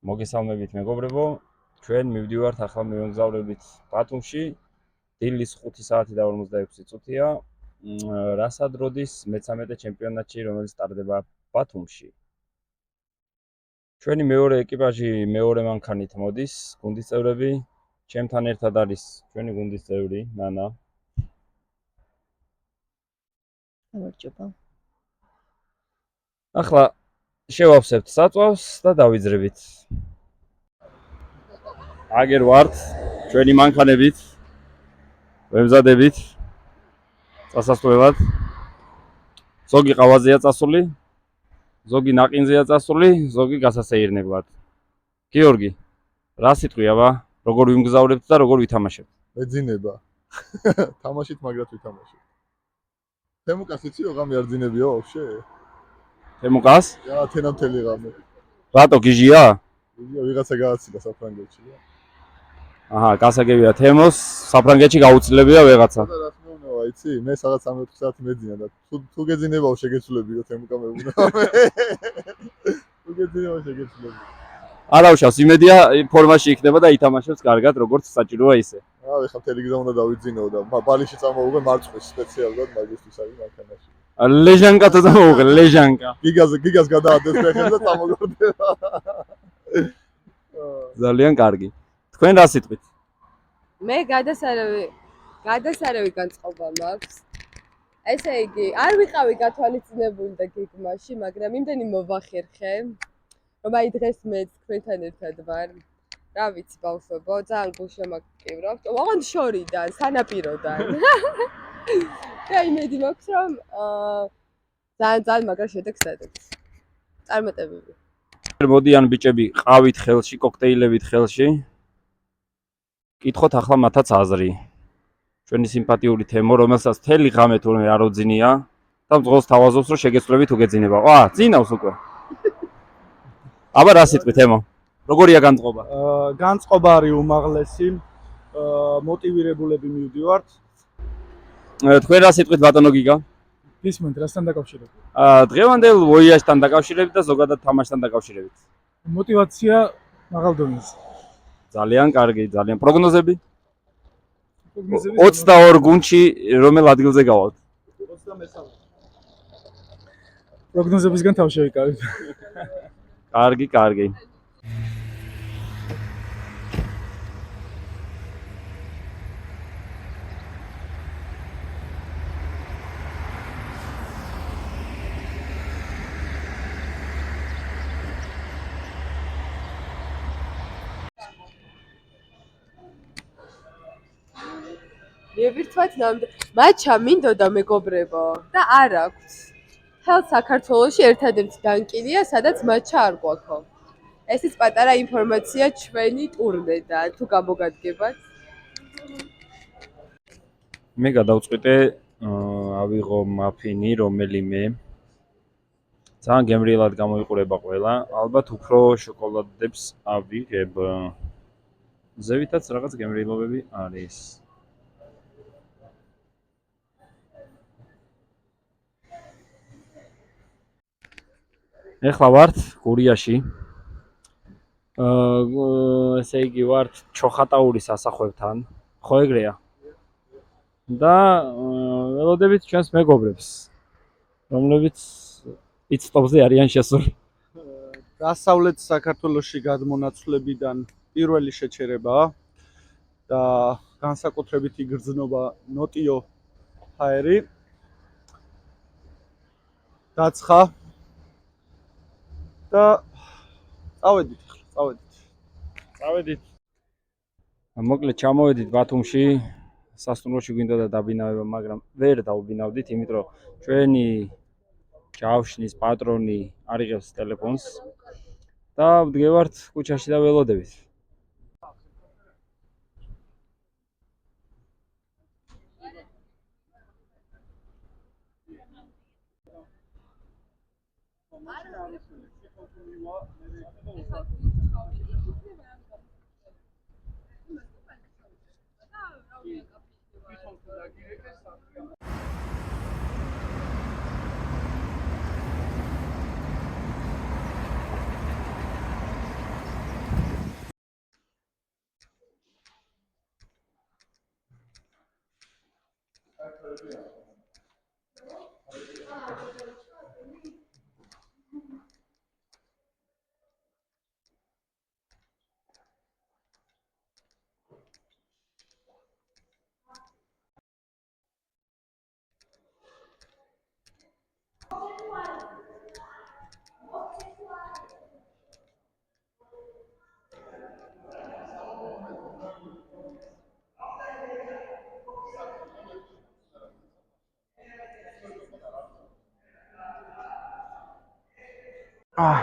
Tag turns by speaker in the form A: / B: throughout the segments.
A: მოგესალმებით მეგობრებო, ჩვენ მივდივართ ახლა მივგზავრებით ბათუმში. დილის 5 საათი და 46 წუთია. რასად როდის მე-13 ჩემპიონატში, რომელიც სტარდება ბათუმში. ჩვენი მეორე ეკიპაჟი მეორე მანქანით მოდის, გუნდის წევრები. ჩემთან ერთად არის ჩვენი გუნდის წევრი ნანა.
B: გამარჯობა.
A: ახლა შევავსებთ საწვავს და დავიძრებით. აგერ ვართ ჩვენი მანქანებით. ვემზადებით წასასვლელად. ზოგი ყავაზეა წასული, ზოგი ნაყინზეა წასული, ზოგი გასასეირნებლად. გიორგი, რა სიტყვია, როგორ ვიმგზავრებთ და როგორ ვითამაშებთ?
C: მეძინება. თამაშით მაგრად ვითამაშებთ. თემუკას იცი როგორ მიარძინებიო ვაფშე?
A: თემუკას?
C: რა თენამთელი ღამე.
A: რატო გიჟია?
C: გიჟია ვიღაცა გააციდა საფრანგეთში.
A: აჰა, გასაგებია თემოს საფრანგეთში გაუცილებია ვიღაცა.
C: და რა თქმა უნდა, იცი, მე სადაც 3-4 საათი მეძინა და თუ გეძინებაო შეგეცვლებიო თემუკა მეუბნა. თუ გეძინებაო შეგეცვლებიო.
A: არა უშავს, იმედია ფორმაში იქნება და ითამაშებს კარგად, როგორც საჭიროა ისე.
C: რა ხა მთელი გზა უნდა დავიძინო და ბალიში წამოვუღე მარწყვის სპეციალურად მაგისტრის არის მანქანაში.
A: ლეჟანკა თუ წამოვუღე, ლეჟანკა.
C: გიგას გადაადეს ფეხებს და წამოგორდება.
A: ძალიან კარგი. თქვენ რა სიტყვით?
B: მე გადასარავი განწყობა მაქვს. ესე იგი, არ ვიყავი გათვალისწინებული და გეგმაში, მაგრამ იმდენი მოვახერხე, რომ აი დღეს მეც თქვენთან ერთად ვარ. რა ვიცი, ბავშვებო, ძალიან გულშემატკივრობთ. ოღონდ შორიდან, სანაპიროდან. და იმედი მაქვს, რომ ძალიან მაგრა შედეგს დადებით. წარმატებები.
A: მოდიან ბიჭები, ყავით ხელში, კოქტეილებით ხელში. კითხოთ ახლა მათაც აზრი. ჩვენი სიმპათიური თემო, რომელსაც მთელი ღამე თურმე არ უძინია და მძღოლს თავაზობს, რომ შეგეცვლებით უგეძინება. ძინავს უკვე. აბა რა სიტყვით თემო? როგორია განწყობა?
D: განწყობა არის უმაღლესი. მოტივირებულები მივდივართ.
A: თქვენ რა სიტყვით ბატონო გიგა?
D: ისმენთ რასთან დაკავშირებით?
A: დღევანდელ ვოიაჟთან დაკავშირებით და ზოგადად თამაშთან დაკავშირებით.
D: მოტივაცია მაღალ დონეზე.
A: ძალიან კარგი, ძალიან პროგნოზები? 22 გუნდში რომელ ადგილზე გავალთ?
D: 23. პროგნოზებისგან თავ შევიკავებ.
A: კარგი.
B: მივირთვათ მაჩა მინდოდა მეგობრებო და არ აქვს. მთელ საქართველოში ერთადერთი დანკილია, სადაც მაჩა არ გვაქვს. ესეც პატარა ინფორმაცია ჩვენი ტურნედან, თუ გამოგადგებათ.
A: მე გადავწყვიტე ავიღო მაფინი რომელიმე. ძალიან გემრიელად გამოიყურება ყველა. ალბათ უფრო შოკოლადებს ავიღებ. ზევითაც რაღაც გემრიელობები არის. ეხლა ვართ გურიაში. ესე იგი ვართ ჩოხატაურის ასახვევთან. ხო ეგრეა? და ველოდებით ჩვენს მეგობრებს, რომლებიც პიტსტოპზე არიან შესული.
D: დასავლეთ საქართველოში გადმონაცვლებიდან პირველი შეჩერებაა და განსაკუთრებით იგრძნობა ნოტიო ჰაერი. დაცხა და წავედით.
A: მოკლედ ჩამოვედით ბათუმში, სასტუმროში გვინდა და დაბინავება, მაგრამ ვერ დავბინავდით, იმიტომ რომ ჩვენი ჯავშნის პატრონი არიღებს ტელეფონს და ვდგევართ ქუჩაში და ველოდებით.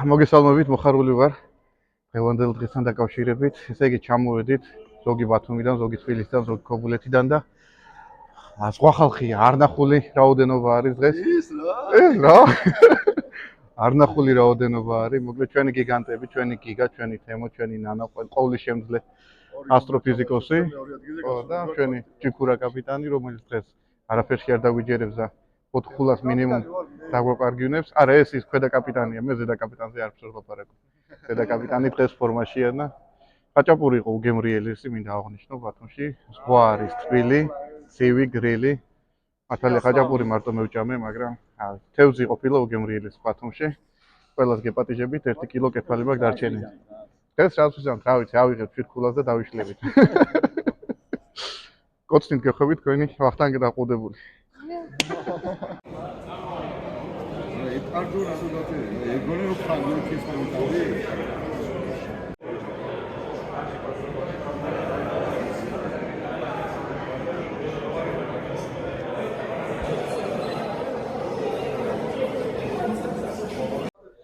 E: მოგესალმებით, მოხარული ვარ დღევანდელ დღესთან დაკავშირებით. ესე იგი, ჩამოვედით ზოგი ბათუმიდან, ზოგი თბილისიდან, ზოგი ქობულეთიდან და სხვა ხალხია, არ ნახული რაოდენობა არის დღეს. ეს რა? არ ნახული რაოდენობა არის, მოკლედ ჩვენი გიგანტები, ჩვენი გიგა, ჩვენი თემო, ჩვენი ნანა, ყოვლის შემძლე ასტროფიზიკოსი და ჩვენი ჯიქურა კაპიტანი, რომელიც დღეს არაფერში არ დაგვიჯერებს და 4 ხულას მინიმუმ დაგვაყარგივნებს. არა, ეს ის ქვედა კაპიტანია, მე ზედა კაპიტანზე არ ფსოს ვაპარაკობ. ზედა კაპიტანი დღეს ფორმაშია და ხაჭაპური იყო უგემრიელი ისი, მინდა აღვნიშნო ბათუმში. ზღვა არის თბილი, ცივი, გრილი. მართალია ხაჭაპური მარტო მევჭამე, მაგრამ თევზი ყოფილა უგემრიელი ბათუმში. ყველას გეპატიჟებით 1 კილო კეფალი მაქვს დარჩენილი. დღეს რას ვიზამთ, რა ვიცი, ავიღებ 7 ხულას და დავიშლებით. კოცნით გეხვებით თქვენი ვახტანგ დაყუდებული.
C: არგურა სულათი, ეგონე რო ფრანგული ქისანი თავი.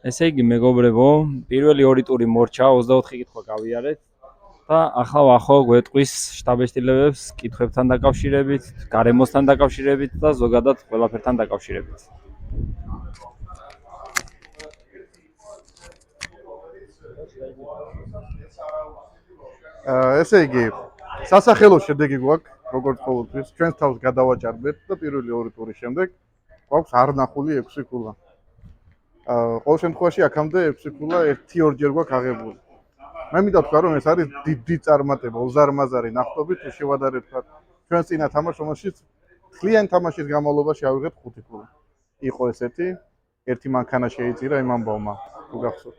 A: ესე იგი, მეგობრებო, პირველი 2 ტური მორჩა, 24 კითხვა გავიარეთ და ახლა ვახო გვეტყვის შტაბ-ეშტილებებს კითხვებთან დაკავშირებით, გარემოსთან დაკავშირებით და ზოგადად ყველაფერთან დაკავშირებით.
E: ესე იგი, სასახელო შედეგი გვაქვს, როგორც ყოველთვის, ჩვენს თავს გადავაჭარბეთ და პირველი 2 ტურის შემდეგ გვაქვს არ ნახული 6 ქულა. ყოველ შემთხვევაში აქამდე 6 ქულა 1-2 გვაქვს აღებული. მე მინდა ვთქვა, რომ ეს არის დიდი წარმატება, უზარმაზარი ნახტობი, თუ შევადარებთ ჩვენს წინა თამაშს, რომელშიც მთლიანი თამაშის განმავლობაში ავიღეთ 5 ქულა. იყო ესეთი, ერთი მანქანა შეიწირა იმ ამბავმა, თუ გახსოვთ.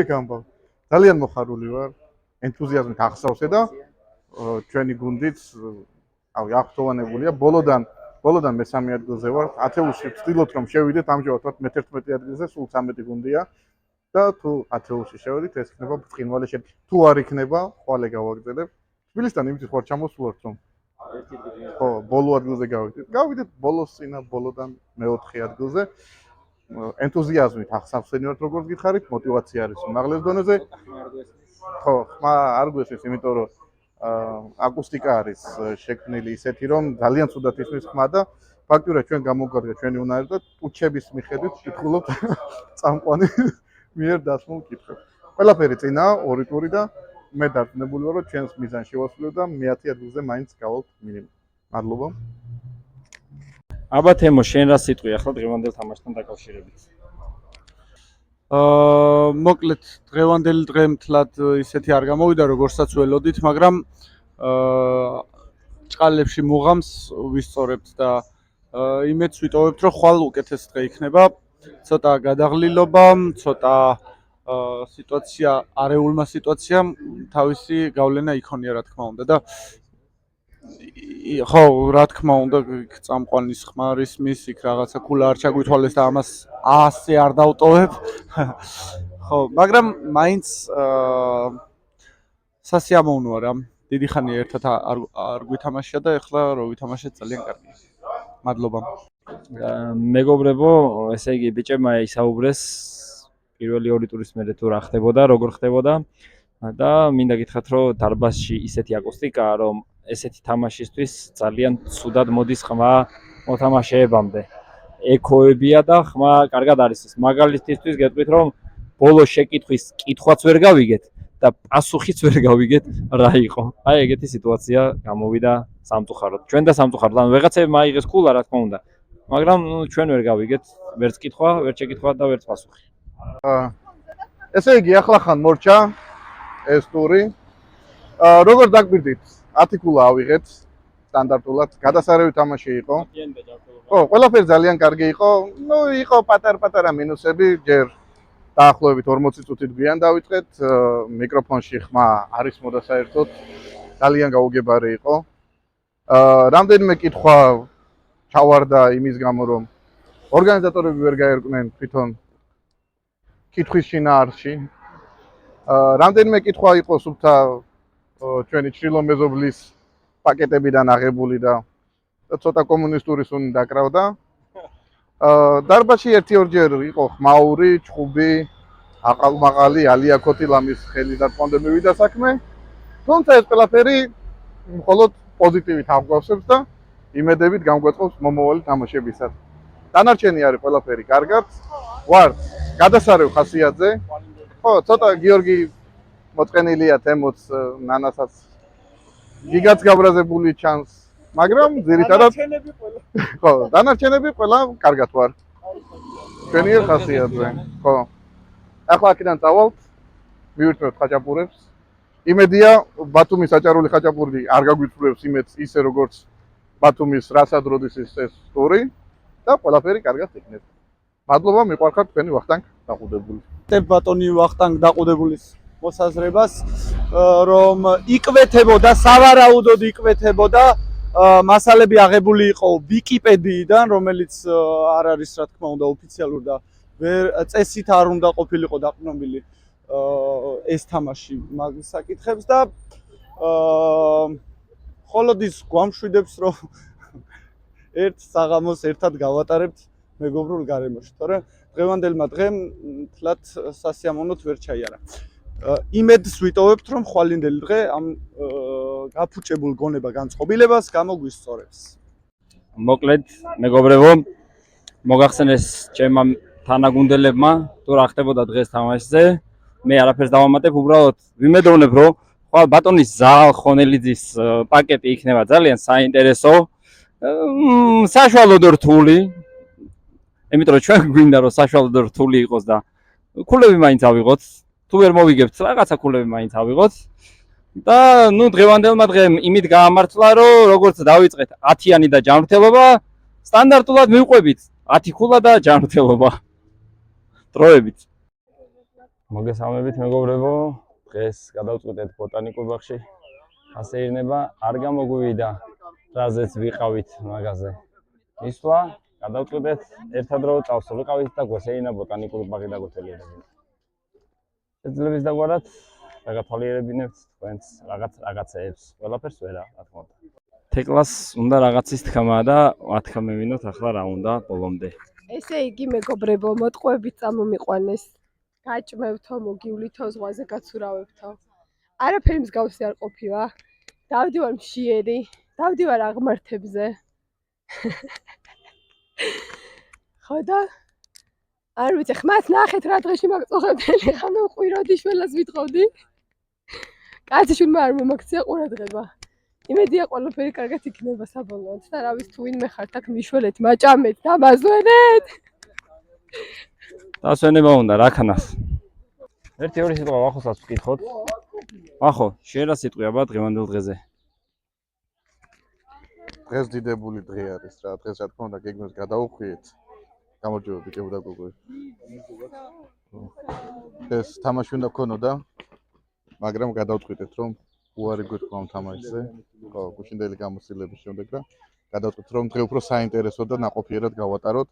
E: ეგ ამბავი. ძალიან მოხარული ვარ. ენთუზიაზმით ახსოვსე და ჩვენი გუნდიც აღფრთოვანებულია. ბოლოდან მე-3 ადგილზე ვარ. ათეულში ვცდილობთ რომ შევიდეთ, ამჟამად ვართ მე-11 ადგილზე, სულ 13 გუნდია და თუ ათეულში შევედით, ეს იქნება ბრწყინვალე შედეგი. თუ არ იქნება, ხვალე გავაგრძელებ. თბილისთან იმით ხوار ჩამოსულართ რომ ხო, ბოლო ადგილზე გავიდეთ. გავიდეთ ბოლოს წინა, ბოლოდან მე-4 ადგილზე. ენთუზიაზმით ახსავსენივართ, როგორც გითხარით, мотивация არის უმაღლეს დონეზე. ხო, ხმა არ გვესმის, იმიტომ რომ აკუსტიკა არის შექმნილი ისეთი, რომ ძალიან ცუდად ისმის ხმა და ფაქტურად ჩვენ გამოგვადგა ჩვენი უნარი და ტუჩების მიხედვით ვკითხულობთ წამყვანი მიერ დასმულ კითხვებს. ყველაფერი წინა 2 ტური და მე დარწმუნებული ვარ, რომ ჩვენს მიზანს შევასრულებთ და მე-10 ადგილზე მაინც გავალთ მინიმუმ. მადლობა.
A: აბა თემო, შენ რა სიტყვი ახლა დღევანდელ თამაშთან დაკავშირებით?
D: მოკლედ დღევანდელი დღე მთლად ისეთი არ გამოვიდა როგორცაც ველოდით, მაგრამ ჭყალებში მუღამს ვისწორებთ და იმედს ვიტოვებთ, რომ ხვალ უკეთეს დღე იქნება. ცოტა გადაღლილობა, ცოტა სიტუაცია, არეულმა სიტუაციამ თავისი გავლენა იქონია, რა თქმა უნდა და ხო, რა თქმა უნდა, წამყვანის ხმარის მის იქ რაღაცა ქულა არ ჩაგვითვალეს და ამას 100-ზე არ დავტოვებ. ხო, მაგრამ მაინც სასიამოვნოა რა. დიდი ხანია ერთად არ გვითამაშია და ეხლა რო ვითამაშეთ ძალიან კარგია. მადლობა.
A: მეგობრებო, ესე იგი, ბიჭებმა ისაუბრეს პირველი 2 ტურის მერე თუ რა ხდებოდა, როგორ ხდებოდა და მინდა გითხრათ, რომ დარბაზში ისეთი აკუსტიკაა, რომ ესეთი თამაშისთვის ძალიან ცუდად მოდის ხმა მოთამაშეებამდე. ეკოებია და ხმა კარგად არის ის. მაგალითისთვის გეტყვით, რომ ბოლო შეკითხვის კითხვაც ვერ გავიგეთ და პასუხიც ვერ გავიგეთ რა იყო. აი ეგეთი სიტუაცია გამოვიდა სამწუხაროდ. ჩვენ და სამწუხაროდ, ანუ ვიღაცებმა აიღეს ქულა, რა თქმა უნდა, მაგრამ ჩვენ ვერ გავიგეთ ვერც კითხვა, ვერც შეკითხვა და ვერც პასუხი.
E: ესე იგი, ახლა ხან მორჩა ეს ტური. როგორ დაგვირდით? 10 ქულა ავიღეთ. სტანდარტულად. გადასარევი თამაში იყო. ხო, ყველაფერი ძალიან კარგი იყო. ნუ იყო პატარ-პატარა მინუსები, ჯერ დაახლოებით 40 წუთით გვიან დავიწყეთ. მიკროფონში ხმა არის მოდა საერთოდ. ძალიან გაუგებარი იყო. რამდენიმე კითხვა ჩავარდა იმის გამო, რომ ორგანიზატორები ვერ გაერკვნენ თვითონ კითხვის შინაარსში. რამდენიმე კითხვა იყო სუფთა ჩვენი ჩრილო მეზობლის პაკეტებიდან აღებული და ცოტა კომუნისტური სუნი დაკრავდა. დარბაზში 1-2 იყო ხმაური, ჩხუბი, აყალმაღალი, ალიაკოთი ლამის ხელიდან მივიდა საქმე. თუმცა ეს ყველაფერი მხოლოდ პოზიტივით აღგვავსებს და იმედებით გამგვეწყობს მომავალი თამაშებისას. დანარჩენი არის ყველაფერი კარგად. ვარ გადასარევ ხასიათზე. ხო, ცოტა გიორგი მოწყენილია თემოც ნანასაც გიგაც გაბრაზებული ჩანს, მაგრამ ძირითადად ხო, დანარჩენები ყველა კარგად ვარ. ჩვენი ხასიათზე. ხო. ახლა აქედან წავალთ, მივირთმევთ ხაჭაპურებს. იმედია ბათუმის საჭარული ხაჭაპური არ გაგვიწურებს იმედს ისე როგორც ბათუმის რასადროდის ეს ტური და ყველაფერი კარგად იქნება. მადლობა, მიყვარხართ თქვენი ვახტანგ დაყუდებული.
D: ბატონი ვახტანგ დაყუდებულის მოსაზრებას, რომ იკვეთებოდა, სავარაუდოდ იკვეთებოდა მასალები აღებული იყო ვიკიპედიიდან, რომელიც არ არის რა თქმა უნდა ოფიციალური და წესით არ უნდა ყოფილიყო დაყრდნობილი ეს თამაში მაგის საკითხებს და მხოლოდ ის გვამშვიდებს, რომ ერთ საღამოს ერთად გავატარებთ მეგობრულ გარემოში, თორემ დღევანდელმა დღემ თლათ სასიამოვნოთ ვერ ჩაიარა. იმედს ვიტოვებთ, რომ ხვალინდელი დღე ამ გაფუჭებულ გონება განწყობილებას გამოგვისწორებს.
A: მოკლედ, მეგობრებო, მოგახსენეს ჩემმა თანაგუნდელებმა, თუ რა ხდებოდა დღეს თამაშზე. მე არაფერს დავამატებ, უბრალოდ ვიმედოვნებ, რომ ხვალ ბატონის ზალ ხონელიძის პაკეტი იქნება ძალიან საინტერესო, საშუალოდ რთული. იმიტომ რომ ჩვენ გვინდა რომ საშუალოდ რთული იყოს და ქულები მაინც ავიღოთ. თუ ვერ მოვიგებთ, რაღაცა ქულები მაინც ავიღოთ. და ნუ დღევანდელმა დღემ იმით გაამართლა, რომ როგორც დავიწყეთ 10-იანი და ჯანმრთელობა, სტანდარტულად მივყვებით 10 ქულა და ჯანმრთელობა. დროებით. მოგესალმებით მეგობრებო, დღეს გადავწყვეტეთ ბოტანიკურ ბაღში. ასე იქნება, არ გამოგვივიდა რაზეც ვიყავით მაგაზე. ისვლა გადავწყვეტეთ ერთად რომ წავსულიყავით და გვესეინა ბოტანიკური ბაღი და გვეთვალიერებინათ. შეძლებს დაგვარად გაგათვალიერებინებთ თქვენს რაღაცეებს, ყველაფერს ვერა, რა თქმა უნდა. თეკლას უნდა რაღაცის თქმა და მათქმა მევინოთ ახლა რა უნდა ბოლომდე.
B: ესე იგი მეგობრებო, მოტყუებით წამომიყვანეს. გაჭმევთო, მოგივლითო, ზღვაზე გაცურავებთო. არაფერი მსგავსი არ ყოფილა. დავდივარ მშიერი, დავდივარ აღმართებზე. ხო და არ ვიცი, ხმას ნახეთ რა დღეში მაგწუხებდელი ხამე ყვიროდი შველას ვითხოვდი. კაციშვილმა არ მომაქცია ყურადღება. იმედია ყველაფერი კარგად იქნება საბოლოოდ და რა ვიცი თუ ვინმე ხართ აქ მიშველეთ, მაჭამეთ, დამაზვენეთ.
A: დასვენება უნდა რაქანას. 1-2 სიტყვა ვახოსაც ვკითხოთ. ახო, შენ რა სიტყვი აბა დღევანდელ დღეზე?
E: დღეს დიდებული დღე არის რა, დღეს რა თქმა უნდა გეგმებს გადაუხვიეთ. გამარჯვებები გებდა გოგოი. ეს თამაში უნდა გქონოდა, მაგრამ გადავწყვიტეთ რომ უარი გვექვა ამ თამაშზე. ხო, გუშინდელი გამოცდილების შემდეგ და გადავწყვიტეთ რომ დღე უფრო საინტერესო და ნაყოფიერად გავატაროთ.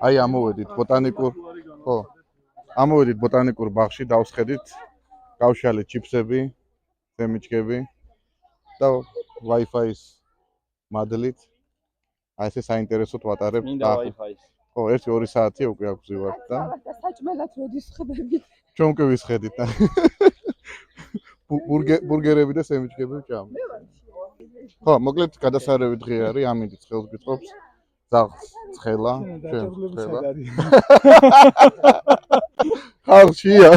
E: აი ამოვედით ბოტანიკურ, ხო. ამოვედით ბოტანიკურ ბაღში, დავსხედით, გავშალეთ ჩიფსები, სემიჩკები და Wi-Fi-ის მადლით. აი ესე საინტერესოდ ვატარებთ
A: მინდა Wi-Fi-ის.
E: ხო, 1-2 საათია უკვე აქვს ვივართ და
B: საჭმელად როდის ხდებით?
E: ჩვენ უკვე ვისხედით და ბურგერები და სემიჩკები ვჭამ. ხო, მოკლედ გადასარევი დღე არის, ამინდით ხელს გიწყობს. ძაღლს ცხელა, ჩვენ ცხელა. ხალხია,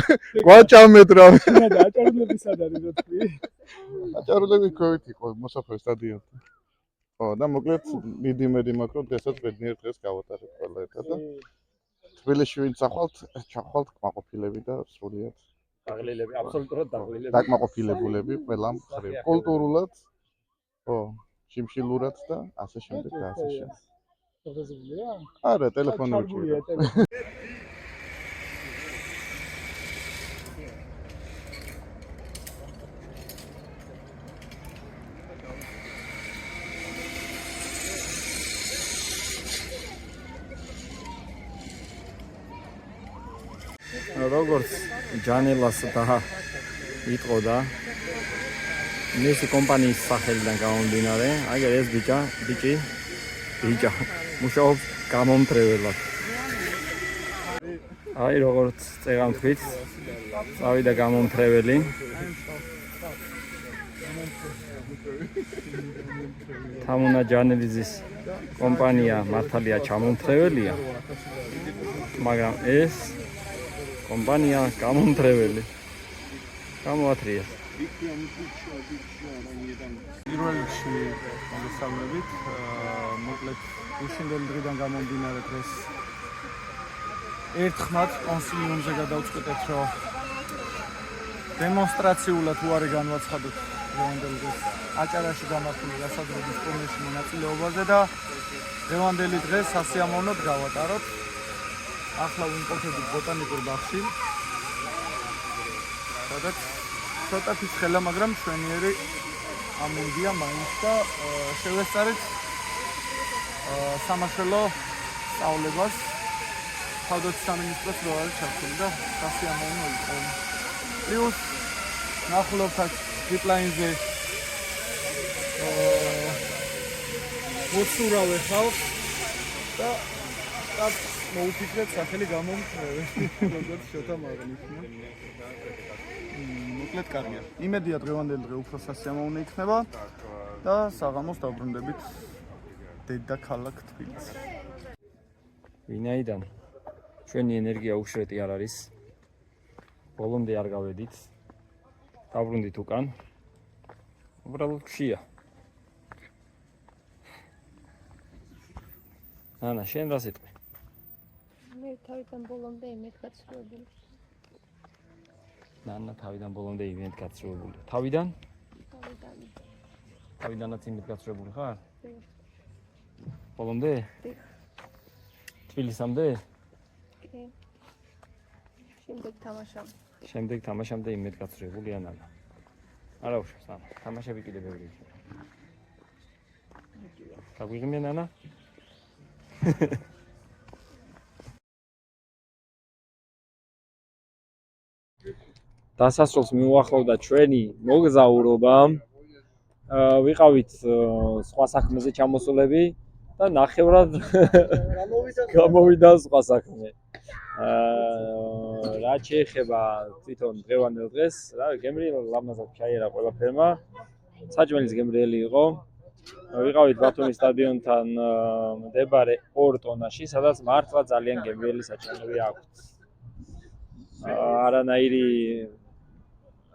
E: გვაჭამეთ რა.
D: და აჭარულები სად არის რა თქვი?
E: აჭარულები ქვევით იყო მოსაფრე სტადიონში. ხო, და მოკლედ მიდიმედი მაქვს რომ დღესაც ბედნიერ დღეს გავატარებ ყველა ერთად და თბილისში ვინც ახვალთ, ჩახვალთ კმაყოფილები და სრულიად
A: დაღლილები, აბსოლუტურად დაღლილები.
E: დაკმაყოფილებულები ყველა მხრივ. კულტურულად, ხო, შიმშილურად და ასე შემდეგ და ასე შემდეგ.
C: ფოტოზებია?
E: არა, ტელეფონი უჭირდა.
A: როგორც ჯანელას და იტყოდა მისი კომპანიის სახელიდან გამომდინარე, აგერ ეს ბიჭი მუშაობს გამომთრეველად. აი როგორც წეგან თქვით, წავიდა გამომთრეველი. თამუნა ჯანელიზის კომპანია მართალია ჩამომთრეველია, მაგრამ ეს კომპანია გამომთრეველი. გამოათრია.
D: პირველ რიგში მოგესალმებით. მოკლედ უშინდელი დღიდან გამომდინარე დღეს ერთხმად კონსილიუმზე გადავწყვეტეთ, რომ დემონსტრაციულად უარი განვაცხადოთ დღევანდელ დღეს აჭარაში გამართული რასადრობის ტურნირში მონაწილეობაზე და დღევანდელი დღეს სასიამოვნოდ გავატაროთ. ახლა ვიმყოფებით ბოტანიკურ ბაღში, სადაც ცოტა ფიცხელა, მაგრამ მშვენიერი ამინდია მაინც და შევესწარეთ სამაშველო სწავლებას. თავდაცვის სამინისტროს რო არის ჩართული და სასიამოვნო იყო. პლუს ნახულობთ აქ ზიპლაინზე მოცურავე ხალხს და მოუფიქრეთ სახელი გამომთრეველი, როგორც შოთა მაგნიშნა. მოკლედ კარგია. იმედია დღევანდელი დღე უფრო სასიამოვნო იქნება და საღამოს დავბრუნდებით დედაქალაქ თბილისში.
A: ვინაიდან ჩვენი ენერგია უშრეტი არ არის, ბოლომდე არ გავედით, დავბრუნდით უკან. უბრალოდ გშია. ანა, შენ რა სიტყვი?
F: მე თავიდან ბოლომდე იმედ გაცრუებული.
A: ნანა თავიდან ბოლომდე იმედ გაცრუებული. თავიდანაც იმედ გაცრუებული ხარ? ბოლომდე? თბილისამდე?
F: კი. შემდეგ
A: თამაშამდე იმედ გაცრუებული ანანა. არა უშავს, ანა. თამაშები კიდე ბევრი იქნება. გაგვიღიმე ნანა? დასასრულს მიუახლოვდა ჩვენი მოგზაურობა. ვიყავით სხვა საქმეზე ჩამოსულები და ნახევრად გამოვიდა სხვა საქმე. რა შეეხება თვითონ დღევანდელ დღეს, რა გემრიელ ლამაზად ჩაიერა ყველაფერმა. საჭმელის გემრიელი იყო. ვიყავით ბათუმის სტადიონთან მდებარე ორტონაში, სადაც მართლა ძალიან გემრიელი საჭმელები აქვს. არანაირი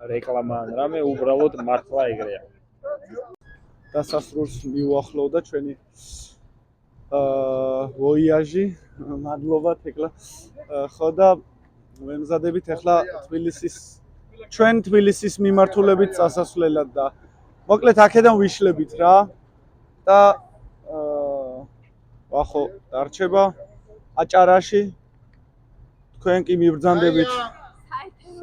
A: რეკლამა ან რამე, უბრალოდ მართლა ეგრეა.
D: დასასრულს მიუახლოვდა ჩვენი ვოიაჟი. მადლობათ ეკლა. ხო და ვემზადებით ახლა ჩვენ თბილისის მიმართულებით წასასვლელად და მოკლედ აქედან ვიშლებით რა და ახო დარჩება აჭარაში. თქვენ კი მიბრძანდებით.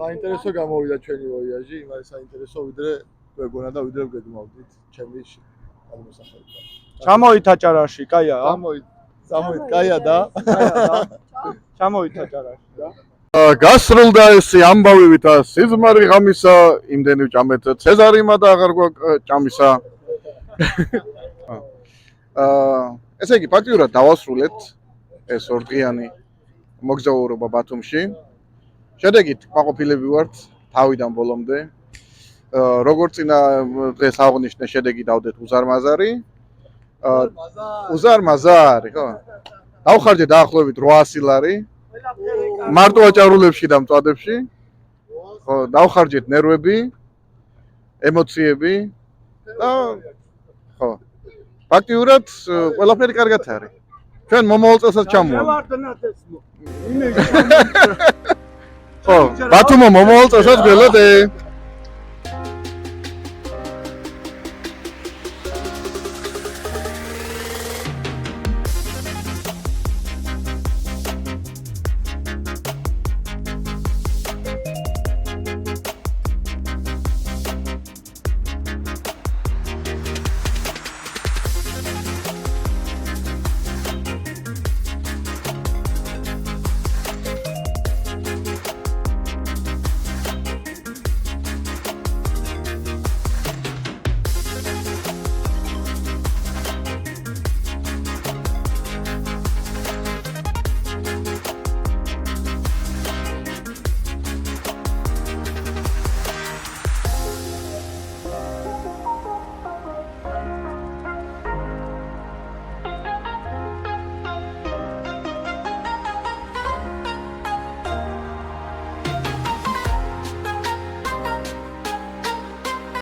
C: საინტერესო გამოვიდა ჩვენი ვოიაჟი, იმას საინტერესო ვიდრე გვეგონა და ვიდრე ვგეგმავდით ჩემი აღმოსახედიდან.
D: ჩამოვით აჭარაში, კაია?
C: წამოვით, კაია და
D: ჩამოვით აჭარაში და
E: გასრულდა ეს ამბავი და სიზმარი ღამისა, იმდენი ვჭამეთ ცეზარიმა და აღარ გვაქვს ჭამისა. ესე იგი ფაქტიურად დავასრულეთ ეს ორდღიანი მოგზაურობა ბათუმში. შედეგით ყვაყოფილები ვართ თავიდან ბოლომდე. როგორც წინა დღეს აღნიშნე, შედეგი დავდეთ უზარმაზარი. უზარმაზარი, ხო? დავხარჯე დაახლოებით 800 ლარი. მარტო აჭარულებში და მწვადებში. ხო, დავხარჯეთ ნერვები, ემოციები და ხო. ფაქტიურად ყველაფერი კარგად არის. ჩვენ მომავალ წელსაც ჩამოვარდ. ხო, ბათუმო მომავალ წელსაც გველოდე.